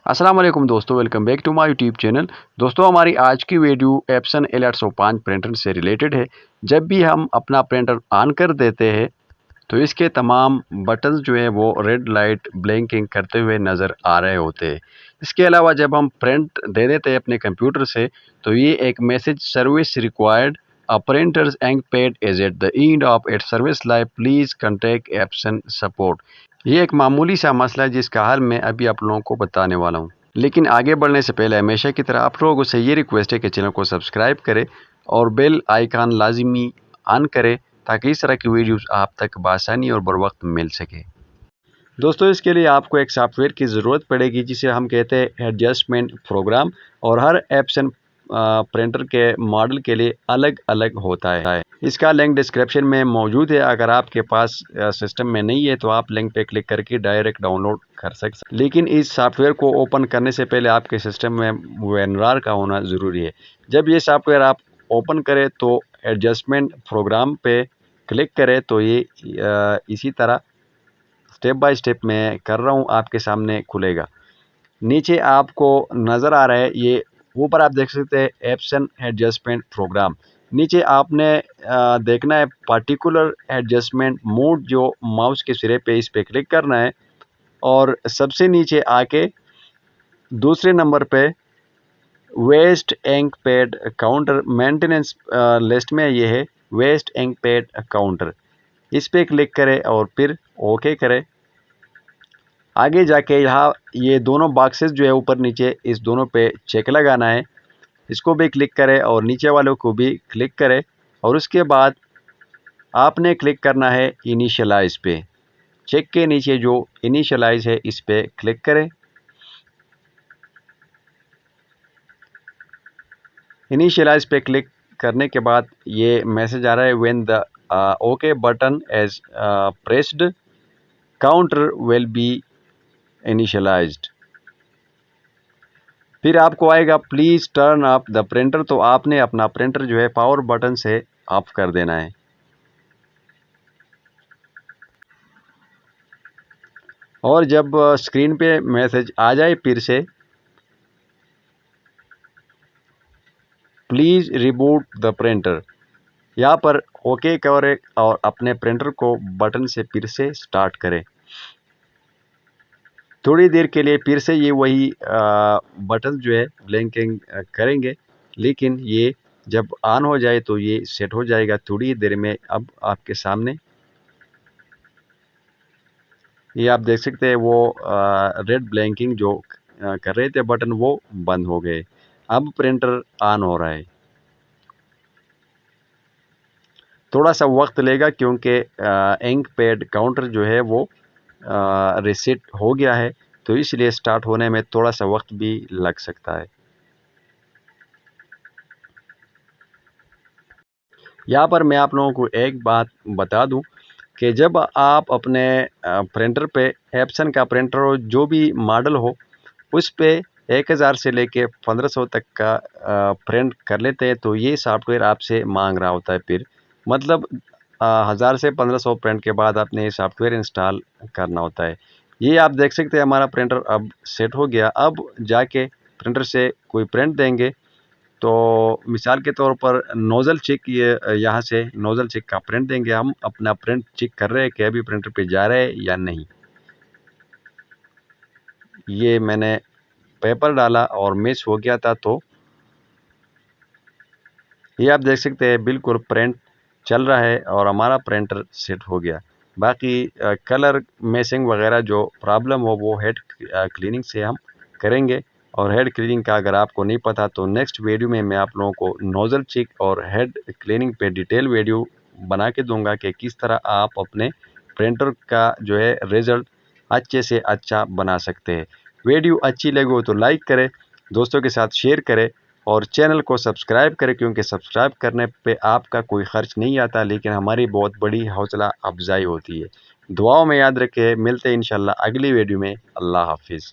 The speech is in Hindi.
अस्सलाम वालेकुम दोस्तों, welcome back to my YouTube channel. दोस्तों, हमारी आज की वीडियो एप्सन L805 प्रिंटर से रिलेटेड है। जब भी हम अपना प्रिंटर ऑन कर देते हैं तो इसके तमाम बटन्स जो है वो रेड लाइट ब्लिंकिंग करते हुए नज़र आ रहे होते हैं। इसके अलावा जब हम प्रिंट दे देते हैं अपने कंप्यूटर से तो ये एक message service required a printer's ink pad is at the end of its service life, please contact Epson support. ये एक मामूली सा मसला है जिसका हल मैं अभी आप लोगों को बताने वाला हूँ। लेकिन आगे बढ़ने से पहले हमेशा की तरह आप लोगों से ये रिक्वेस्ट है कि चैनल को सब्सक्राइब करें और बेल आइकन लाजिमी ऑन करें ताकि इस तरह की वीडियोस आप तक बआसानी और बर वक्त मिल सके। दोस्तों, इसके लिए आपको एक सॉफ्टवेयर की ज़रूरत पड़ेगी जिसे हम कहते हैं एडजस्टमेंट प्रोग्राम, और हर एप्सन प्रिंटर के मॉडल के लिए अलग अलग होता है। इसका लिंक डिस्क्रिप्शन में मौजूद है। अगर आपके पास सिस्टम में नहीं है तो आप लिंक पे क्लिक करके डायरेक्ट डाउनलोड कर सकते हैं। लेकिन इस सॉफ्टवेयर को ओपन करने से पहले आपके सिस्टम में WinRAR का होना ज़रूरी है। जब ये सॉफ्टवेयर आप ओपन करें तो एडजस्टमेंट प्रोग्राम पे क्लिक करें तो ये इसी तरह स्टेप बाय स्टेप मैं कर रहा हूँ आपके सामने खुलेगा। नीचे आपको नज़र आ रहा है, ये ऊपर आप देख सकते हैं एप्सन एडजस्टमेंट प्रोग्राम। नीचे आपने देखना है पार्टिकुलर एडजस्टमेंट मोड, जो माउस के सिरे पे इस पे क्लिक करना है और सबसे नीचे आके दूसरे नंबर पे waste ink pad counter maintenance list में ये है वेस्ट इंक पैड काउंटर। इस पे क्लिक करें और फिर ओके करें। आगे जाके यहाँ ये दोनों बॉक्सेस जो है ऊपर नीचे इस दोनों पे चेक लगाना है। इसको भी क्लिक करें और नीचे वालों को भी क्लिक करें और उसके बाद आपने क्लिक करना है इनिशियलाइज पे। चेक के नीचे जो इनिशियलाइज है इस पे क्लिक करें। इनिशियलाइज पे क्लिक करने के बाद ये मैसेज आ रहा है when the okay button is pressed counter will be initialised. फिर आपको आएगा please turn off the printer, तो आपने अपना प्रिंटर जो है पावर बटन से ऑफ कर देना है। और जब स्क्रीन पे मैसेज आ जाए फिर से प्लीज़ रिबूट द प्रिंटर, यहाँ पर ओके करें और अपने प्रिंटर को बटन से फिर से स्टार्ट करें। थोड़ी देर के लिए फिर से ये वही बटन जो है ब्लिंकिंग करेंगे, लेकिन ये जब ऑन हो जाए तो ये सेट हो जाएगा थोड़ी देर में। अब आपके सामने ये आप देख सकते हैं वो रेड ब्लिंकिंग जो कर रहे थे बटन वो बंद हो गए। अब प्रिंटर ऑन हो रहा है। थोड़ा सा वक्त लेगा क्योंकि इंक पैड काउंटर जो है वो रीसेट हो गया है, तो इसलिए स्टार्ट होने में थोड़ा सा वक्त भी लग सकता है। यहाँ पर मैं आप लोगों को एक बात बता दूं कि जब आप अपने प्रिंटर पे एप्सन का प्रिंटर हो जो भी मॉडल हो उस पे 1000 से लेके 1500 तक का प्रिंट कर लेते हैं तो ये सॉफ्टवेयर आपसे मांग रहा होता है। फिर मतलब 1000 से 1500 प्रिंट के बाद आपने ये सॉफ्टवेयर इंस्टॉल करना होता है। ये आप देख सकते हैं हमारा प्रिंटर अब सेट हो गया। अब जाके प्रिंटर से कोई प्रिंट देंगे तो मिसाल के तौर पर नोज़ल चेक, ये यहाँ से नोज़ल चेक का प्रिंट देंगे। हम अपना प्रिंट चेक कर रहे हैं कि अभी प्रिंटर पे जा रहा है या नहीं। ये मैंने पेपर डाला और मिस हो गया था, तो ये आप देख सकते हैं बिल्कुल प्रिंट चल रहा है और हमारा प्रिंटर सेट हो गया। बाकी कलर मैचिंग वगैरह जो प्रॉब्लम हो वो हेड क्लीनिंग से हम करेंगे। और हेड क्लीनिंग का अगर आपको नहीं पता तो नेक्स्ट वीडियो में मैं आप लोगों को नोज़ल चेक और हेड क्लीनिंग पे डिटेल वीडियो बना के दूंगा कि किस तरह आप अपने प्रिंटर का जो है रिज़ल्ट अच्छे से अच्छा बना सकते हैं। वीडियो अच्छी लगी हो तो लाइक करें, दोस्तों के साथ शेयर करें और चैनल को सब्सक्राइब करें, क्योंकि सब्सक्राइब करने पे आपका कोई ख़र्च नहीं आता लेकिन हमारी बहुत बड़ी हौसला अफजाई होती है। दुआओं में याद रखें। मिलते हैं इंशाल्लाह अगली वीडियो में। अल्लाह हाफिज़।